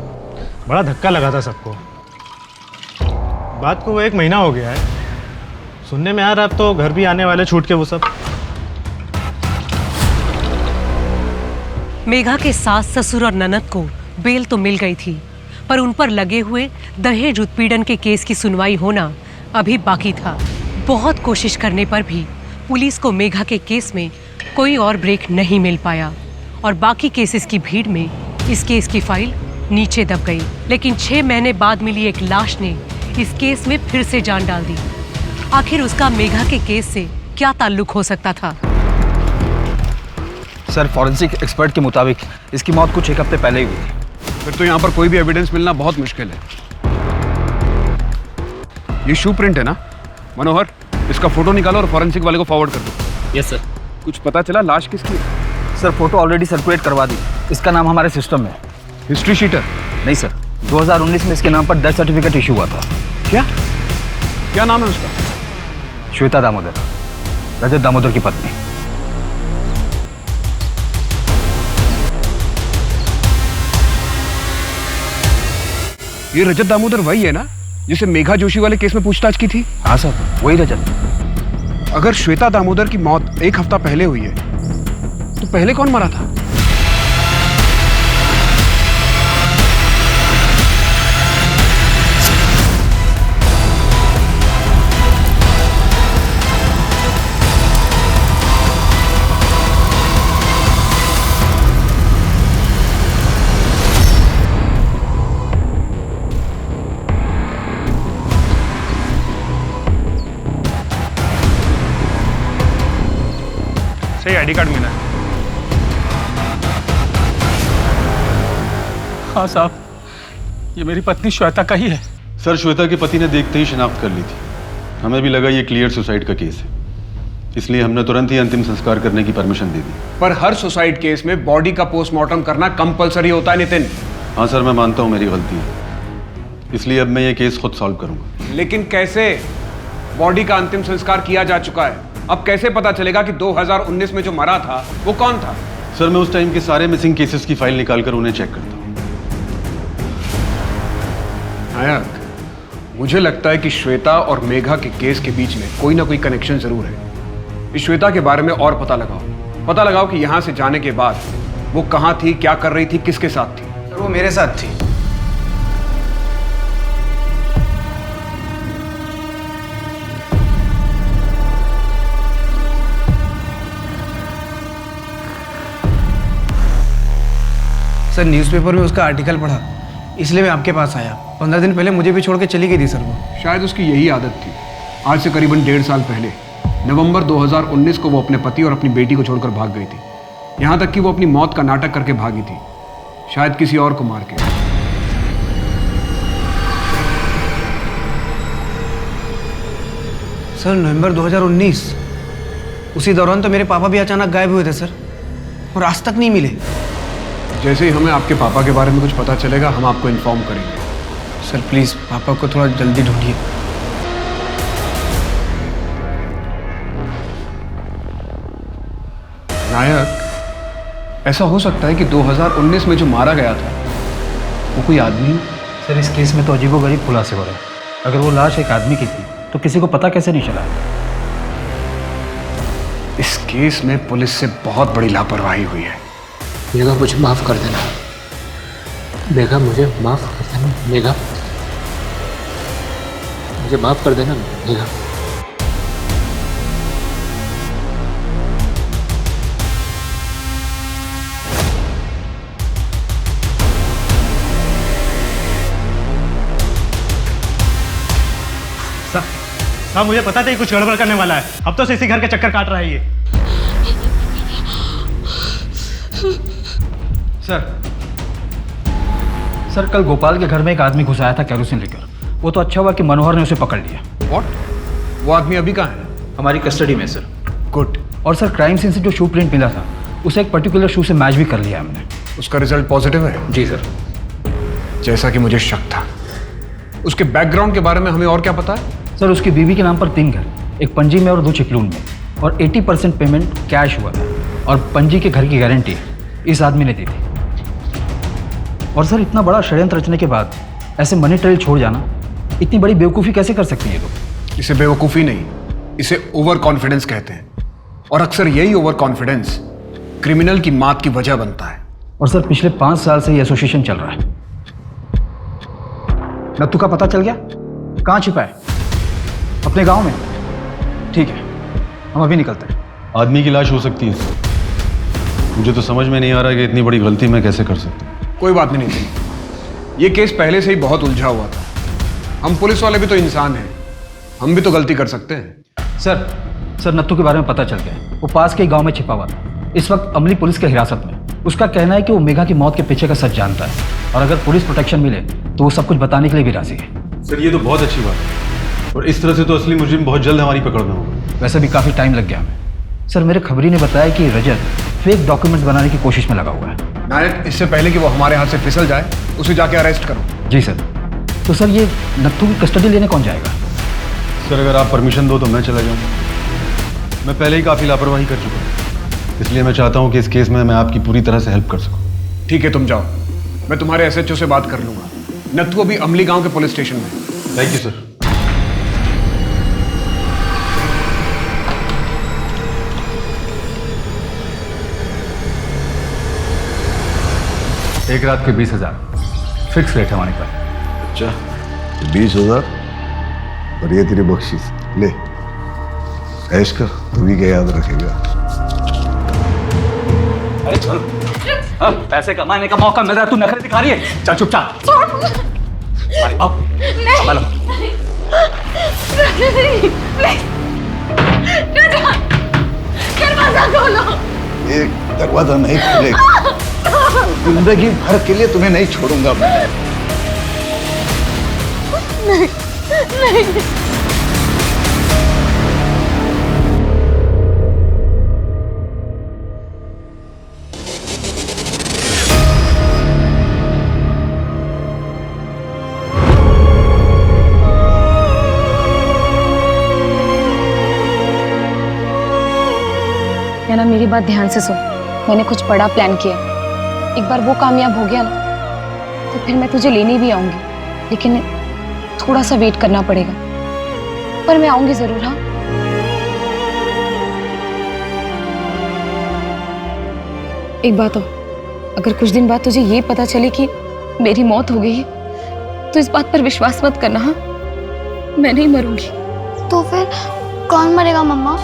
बड़ा धक्का लगा था सबको। बात को वो 1 महीना हो गया है। सुनने में आ रहा, अब तो घर भी आने वाले छूट के वो सब। मेघा के सास ससुर और ननद को बेल तो मिल गई थी, पर उन पर लगे हुए दहेज उत्पीड़न के केस की सुनवाई होना अभी बाकी था। बहुत कोशिश करने पर भी पुलिस को मेघा के केस में कोई और ब्रेक नहीं मिल पाया और बाकी केसेस की भीड़ में इस केस की फाइल नीचे दब गई। लेकिन 6 महीने बाद मिली एक लाश ने इस केस में फिर से जान डाल दी। आखिर उसका मेघा के केस से क्या ताल्लुक हो सकता था? सर फॉरेंसिक एक्सपर्ट के मुताबिक इसकी मौत कुछ 1 हफ्ते पहले ही हुई थी। फिर तो यहाँ पर कोई भी एविडेंस मिलना बहुत मुश्किल है। ये शू प्रिंट है ना? मनोहर, इसका फोटो निकालो और फॉरेंसिक वाले को फॉरवर्ड कर दो। Yes sir. कुछ पता चला लाश किसकी है? सर फोटो ऑलरेडी सर्कुलेट करवा दी, इसका नाम हमारे सिस्टम में। History sheeter? नहीं सर, 2019 में इसके नाम पर डेथ सर्टिफिकेट इशू हुआ था। क्या नाम है उसका? श्वेता दामोदर, रजत दामोदर की पत्नी। ये रजत दामोदर वही है ना जिसे मेघा जोशी वाले केस में पूछताछ की थी? हाँ सर, वही रजत। अगर श्वेता दामोदर की मौत 1 हफ्ता पहले हुई है तो पहले कौन मरा था? सही आईडी कार्ड मिला है। हाँ साहब, ये मेरी पत्नी श्वेता का ही है। सर श्वेता के पति ने देखते ही शिनाख्त कर ली थी। हमें भी लगा ये क्लियर सुसाइड का केस है, इसलिए हमने तुरंत ही अंतिम संस्कार करने की परमिशन दे दी। पर हर सुसाइड केस में बॉडी का पोस्टमार्टम करना कंपलसरी होता है नितिन। हाँ सर, मैं मानता हूँ मेरी गलती है, इसलिए अब मैं ये केस खुद सॉल्व करूंगा। लेकिन कैसे? बॉडी का अंतिम संस्कार किया जा चुका है, अब कैसे पता चलेगा कि 2019 में जो मरा था वो कौन था? सर मैं उस टाइम के सारे मिसिंग केसेस की फाइल निकालकर उन्हें चेक करता हूँ। नायक, मुझे लगता है कि श्वेता और मेघा के केस के बीच में कोई ना कोई कनेक्शन जरूर है। इस श्वेता के बारे में और पता लगाओ कि यहाँ से जाने के बाद वो कहाँ थी, क्या कर रही थी, किसके साथ थी। सर वो मेरे साथ थी। सर न्यूज़पेपर में उसका आर्टिकल पढ़ा, इसलिए मैं आपके पास आया। 15 दिन पहले मुझे भी छोड़ के चली गई थी सर वो। शायद उसकी यही आदत थी। आज से करीबन 1.5 साल पहले नवंबर 2019 को वो अपने पति और अपनी बेटी को छोड़कर भाग गई थी। यहाँ तक कि वो अपनी मौत का नाटक करके भागी थी, शायद किसी और को मार के। सर नवंबर 2019, उसी दौरान तो मेरे पापा भी अचानक गायब हुए थे सर, और आज तक नहीं मिले। जैसे ही हमें आपके पापा के बारे में कुछ पता चलेगा हम आपको इन्फॉर्म करेंगे। सर प्लीज़ पापा को थोड़ा जल्दी ढूंढिए। नायक, ऐसा हो सकता है कि 2019 में जो मारा गया था वो कोई आदमी? सर इस केस में तो अजीबोगरीब खुलासे हो रहे हैं। अगर वो लाश एक आदमी की थी तो किसी को पता कैसे नहीं चला? इस केस में पुलिस से बहुत बड़ी लापरवाही हुई है। मेघा मुझे माफ कर देना, मेघा मुझे माफ कर देना, मेघा मुझे माफ कर देना मेघा। साहब मुझे पता था कि कुछ गड़बड़ करने वाला है। अब तो इसी घर के चक्कर काट रहा है ये। सर कल गोपाल के घर में एक आदमी घुस आया था केरोसिन लेकर। वो तो अच्छा हुआ कि मनोहर ने उसे पकड़ लिया। व्हाट? वो आदमी अभी कहाँ है? हमारी कस्टडी में सर। गुड। और सर क्राइम सीन से जो शू प्रिंट मिला था उसे एक पर्टिकुलर शू से मैच भी कर लिया हमने। उसका रिजल्ट पॉजिटिव है? जी सर। जैसा कि मुझे शक था। उसके बैकग्राउंड के बारे में हमें और क्या पता है? सर उसकी बीवी के नाम पर 3 घर, एक पणजी में और 2 चिपलून में, और 80% पेमेंट कैश हुआ था और पणजी के घर की गारंटी इस आदमी ने दी थी। और सर इतना बड़ा षड्यंत्र रचने के बाद ऐसे मनी ट्रेल छोड़ जाना, इतनी बड़ी बेवकूफ़ी कैसे कर सकती है ये लोग? इसे बेवकूफ़ी नहीं, इसे ओवर कॉन्फिडेंस कहते हैं। और अक्सर यही ओवर कॉन्फिडेंस क्रिमिनल की मात की वजह बनता है। और सर पिछले 5 साल से ये एसोसिएशन चल रहा है। नत्थू का पता चल गया? कहाँ छिपा है? अपने गांव में? ठीक है, हम अभी निकलते हैं। आदमी की लाश हो सकती है। मुझे तो समझ में नहीं आ रहा कि इतनी बड़ी गलती मैं कैसे कर सकता हूँ। कोई बात नहीं थी। ये केस पहले से ही बहुत उलझा हुआ था। हम पुलिस वाले भी तो इंसान हैं, हम भी तो गलती कर सकते हैं। सर नत्थू के बारे में पता चल गया। वो पास के गांव में छिपा हुआ था, इस वक्त अमली पुलिस के हिरासत में। उसका कहना है कि वो मेघा की मौत के पीछे का सच जानता है, और अगर पुलिस प्रोटेक्शन मिले तो वो सब कुछ बताने के लिए भी राजी है। सर ये तो बहुत अच्छी बात है, और इस तरह से तो असली मुजरिम बहुत जल्द हमारी पकड़ में होगा। वैसे भी काफ़ी टाइम लग गया हमें। सर मेरे खबरी ने बताया कि रजत फेक डॉक्यूमेंट बनाने की कोशिश में लगा हुआ है। नायक, इससे पहले कि वो हमारे हाथ से फिसल जाए उसे जाके अरेस्ट करो। जी सर। तो सर ये नत्थू की कस्टडी लेने कौन जाएगा? सर अगर आप परमिशन दो तो मैं चला जाऊँगा। मैं पहले ही काफ़ी लापरवाही कर चुका हूँ, इसलिए मैं चाहता हूँ कि इस केस में मैं आपकी पूरी तरह से हेल्प कर सकूँ। ठीक है, तुम जाओ, मैं तुम्हारे एसएचओ से बात कर लूँगा। नत्थू अभी अमली गाँव के पुलिस स्टेशन में। Thank you sir. एक रात के 20,000 फिक्स रेट है हमारे पास। अच्छा 20,000 और ये तेरी बख्शीश ले, ऐश कर, तू भी क्या याद रखेगा। अरे चल, अब पैसे कमाने का मौका मिल रहा है, तू नखरे दिखा रही है। चल चुपचाप। अरे आओ, संभालो। दरवाजा खोलो। एक दरवाजा नहीं खुलेगा, जिंदगी भर के लिए तुम्हें नहीं छोड़ूंगा मैं। नहीं, नहीं। या ना मेरी बात ध्यान से सुन। मैंने कुछ बड़ा प्लान किया। एक बार वो कामयाब हो गया ना तो फिर मैं तुझे लेने भी आऊंगी, लेकिन थोड़ा सा वेट करना पड़ेगा, पर मैं आऊंगी जरूर। हाँ, एक बात हो, अगर कुछ दिन बाद तुझे ये पता चले कि मेरी मौत हो गई है तो इस बात पर विश्वास मत करना। हाँ, मैं नहीं मरूंगी। तो फिर कौन मरेगा मम्मा?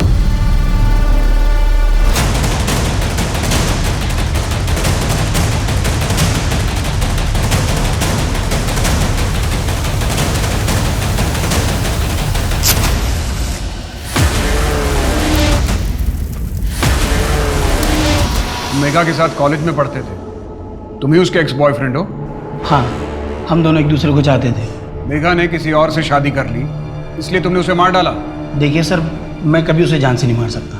मेघा के साथ कॉलेज में पढ़ते थे, तुम ही उसके एक्स बॉयफ्रेंड हो? हाँ, हम दोनों एक दूसरे को चाहते थे। मेघा ने किसी और से शादी कर ली, इसलिए तुमने उसे मार डाला? देखिए सर, मैं कभी उसे जान से नहीं मार सकता,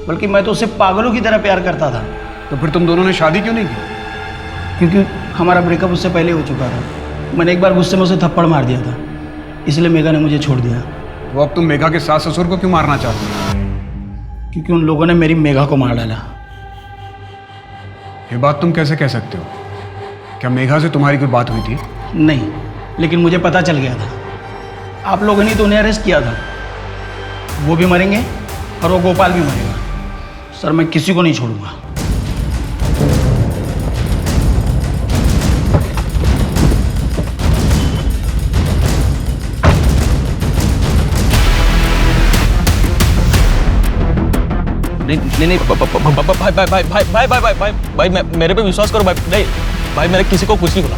बल्कि मैं तो उससे पागलों की तरह प्यार करता था। तो फिर तुम दोनों ने शादी क्यों नहीं की? क्योंकि हमारा ब्रेकअप उससे पहले हो चुका था। मैंने एक बार गुस्से में उसे थप्पड़ मार दिया था, इसलिए मेघा ने मुझे छोड़ दिया। तो अब तुम मेघा के सास ससुर को क्यों मारना चाहते हो? क्योंकि उन लोगों ने मेरी मेघा को मार डाला। ये बात तुम कैसे कह सकते हो? क्या मेघा से तुम्हारी कोई बात हुई थी? नहीं, लेकिन मुझे पता चल गया था। आप लोगों ने तो उन्हें अरेस्ट किया था। वो भी मरेंगे और वो गोपाल भी मरेगा। सर, मैं किसी को नहीं छोड़ूंगा। नहीं भाई मेरे पे विश्वास करो भाई। नहीं भाई, मैंने किसी को कुछ नहीं बोला।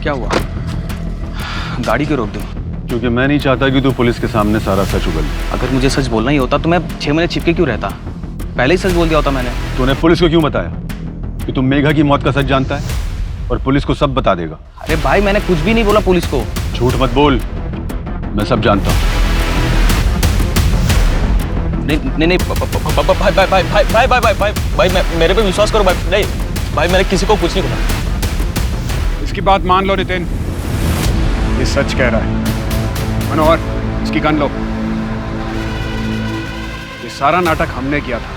क्या हुआ? गाड़ी क्यों रोक दी? क्योंकि मैं नहीं चाहता कि तू पुलिस के सामने सारा सच उगल। अगर मुझे सच बोलना ही होता तो मैं 6 महीने छिपके क्यों रहता? पहले ही सच बोल दिया होता मैंने। तूने पुलिस को क्यों बताया कि तुम मेघा की मौत का सच जानता है और पुलिस को सब बता देगा? अरे भाई, मैंने कुछ भी नहीं बोला पुलिस को। झूठ मत बोल, मैं सब जानता हूँ। नहीं भाई, मेरे पे विश्वास करो भाई। नहीं भाई, मैंने किसी को कुछ नहीं बोला। इसकी बात मान लो नितिन, ये सच कह रहा है। मनोहर, इसकी गन लो। ये सारा नाटक हमने किया था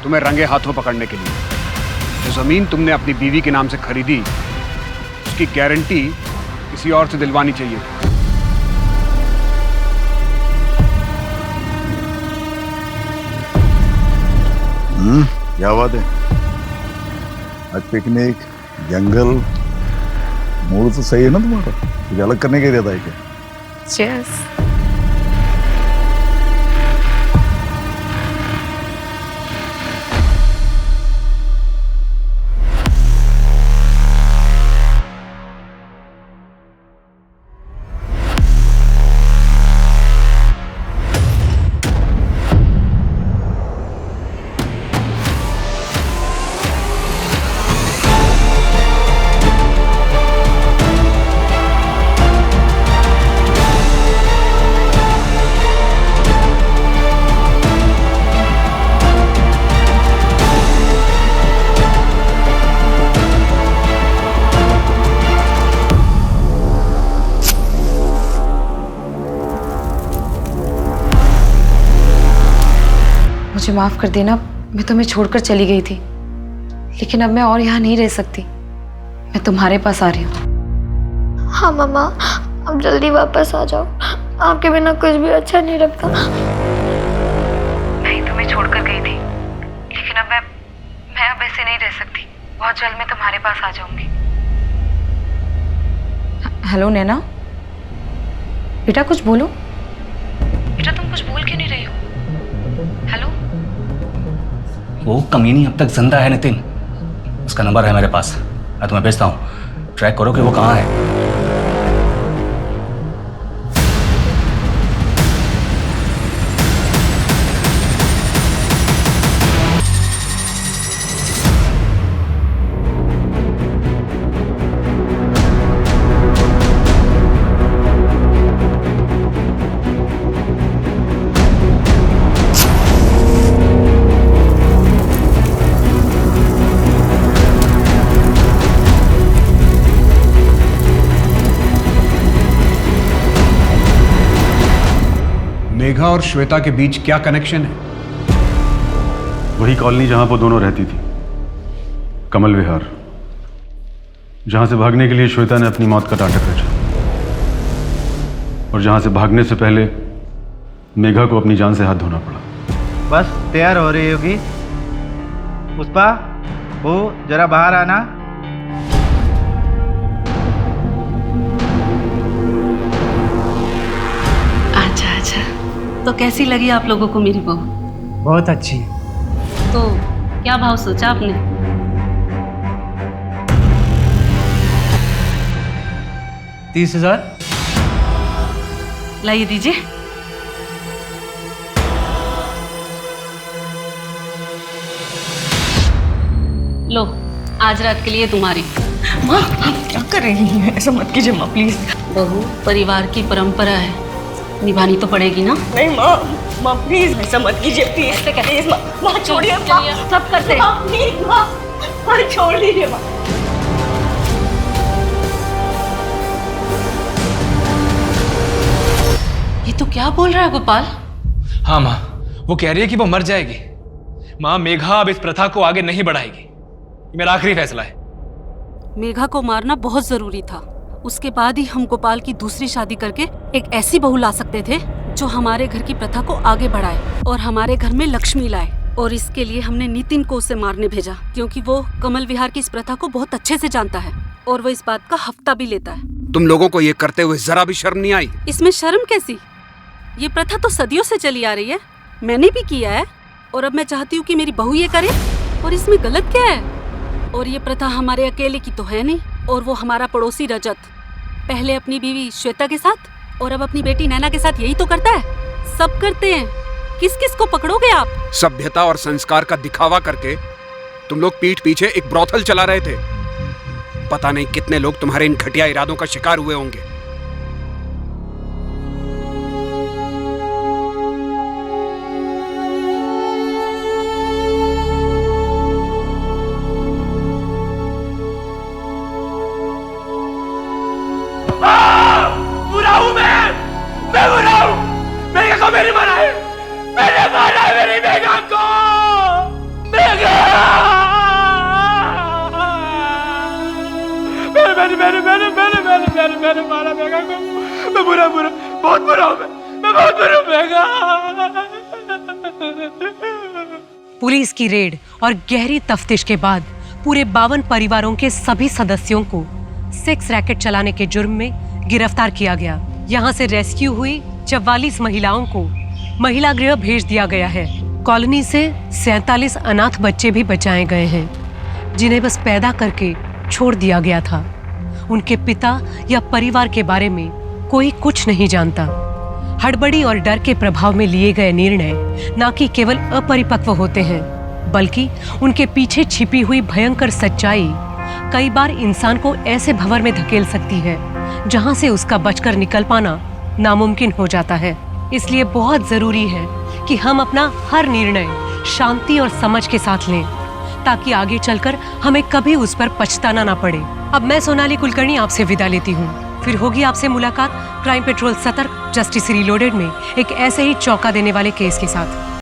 तुम्हें रंगे हाथों पकड़ने के लिए। जो जमीन तुमने अपनी बीवी के नाम से खरीदी, उसकी गारंटी किसी और से दिलवानी चाहिए। क्या बात है? आज पिकनिक, जंगल, मूड तो सही है ना तुम्हारा? कुछ अलग करने के इरादा है क्या? Cheers. मुझे माफ कर देना, मैं तुम्हें छोड़कर चली गई थी, लेकिन अब मैं और यहाँ नहीं रह सकती। मैं तुम्हारे पास आ रही हूँ। हाँ मम्मा, अब जल्दी वापस आ जाओ। आपके बिना कुछ भी अच्छा नहीं लगता। मैं तुम्हें छोड़कर गई थी, लेकिन अब मैं अब ऐसे नहीं रह सकती। बहुत जल्द मैं तुम्हारे पास आ जाऊंगी। हेलो नैना, बेटा कुछ बोलो। बेटा तुम कुछ बोल क्यों नहीं रही हो? हेलो। वो कमीनी अब तक जिंदा है नितिन। उसका नंबर है मेरे पास, मैं तुम्हें भेजता हूँ। ट्रैक करो कि वो कहाँ है। मेघा और श्वेता के बीच क्या कनेक्शन है? वही कॉलोनी जहां वो दोनों रहती थी, कमल विहार, जहां से भागने के लिए श्वेता ने अपनी मौत का नाटक रचा और जहां से भागने से पहले मेघा को अपनी जान से हाथ धोना पड़ा। बस तैयार हो रही होगी। पुष्पा, वो जरा बाहर आना। अच्छा अच्छा, तो कैसी लगी आप लोगों को मेरी बहू? बहुत अच्छी। तो क्या भाव सोचा आपने? 30,000। लाइए दीजिए। लो, आज रात के लिए तुम्हारी। माँ आप क्या कर रही हैं? ऐसा मत कीजिए माँ प्लीज। बहू, परिवार की परंपरा है, निभानी तो पड़ेगी ना। नहीं माँ, माँ प्लीज ऐसा मत कीजिए प्लीज। प्लीज माँ, माँ छोड़िए माँ। सब करते माँ प्लीज माँ, माँ छोड़ दीजिए माँ। ये तो क्या बोल रहा है गोपाल? हाँ माँ, वो कह रही है कि वो मर जाएगी। माँ, मेघा अब इस प्रथा को आगे नहीं बढ़ाएगी। ये मेरा आखिरी फैसला है। मेघा को मारना बहुत जरूरी था। उसके बाद ही हम गोपाल की दूसरी शादी करके एक ऐसी बहू ला सकते थे जो हमारे घर की प्रथा को आगे बढ़ाए और हमारे घर में लक्ष्मी लाए। और इसके लिए हमने नितिन को उसे मारने भेजा, क्योंकि वो कमल विहार की इस प्रथा को बहुत अच्छे से जानता है और वो इस बात का हफ्ता भी लेता है। तुम लोगों को ये करते हुए जरा भी शर्म नहीं आई? इसमें शर्म कैसी? ये प्रथा तो सदियों से चली आ रही है, मैंने भी किया है और अब मैं चाहती हूँ कि मेरी बहू ये करे, और इसमें गलत क्या है? और ये प्रथा हमारे अकेले की तो है नहीं। और वो हमारा पड़ोसी रजत पहले अपनी बीवी श्वेता के साथ और अब अपनी बेटी नैना के साथ यही तो करता है। सब करते हैं, किस किस को पकड़ोगे आप? सभ्यता और संस्कार का दिखावा करके तुम लोग पीठ पीछे एक ब्रोथल चला रहे थे। पता नहीं कितने लोग तुम्हारे इन घटिया इरादों का शिकार हुए होंगे। बुरा हूं मैं बुरा हूं। मेघा को मेरी मारा है, मैंने मारा है मेरी मेघा को। मेघा मैंने मारा मेघा को। मैं बुरा बहुत बुरा हूं। मैं बहुत बुरा हूं मेघा। पुलिस की रेड और गहरी तफ्तीश के बाद पूरे 52 परिवारों के सभी सदस्यों को सेक्स रैकेट चलाने के जुर्म में गिरफ्तार किया गया। यहाँ से रेस्क्यू हुई 44 महिलाओं को महिला गृह भेज दिया गया है। कॉलोनी से 47 अनाथ बच्चे भी बचाए गए हैं, जिन्हें बस पैदा करके छोड़ दिया गया था। उनके पिता या परिवार के बारे में कोई कुछ नहीं जानता। हड़बड़ी और डर के प्रभाव में लिए गए निर्णय न कि केवल अपरिपक्व होते हैं, बल्कि उनके पीछे छिपी हुई भयंकर सच्चाई कई बार इंसान को ऐसे भंवर में धकेल सकती है जहां से उसका बचकर निकल पाना नामुमकिन हो जाता है। इसलिए बहुत जरूरी है कि हम अपना हर निर्णय शांति और समझ के साथ लें, ताकि आगे चलकर हमें कभी उस पर पछताना ना पड़े। अब मैं सोनाली कुलकर्णी आपसे विदा लेती हूँ। फिर होगी आपसे मुलाकात क्राइम पेट्रोल सतर्क जस्टिस रीलोडेड में एक ऐसे ही चौंका देने वाले केस के साथ।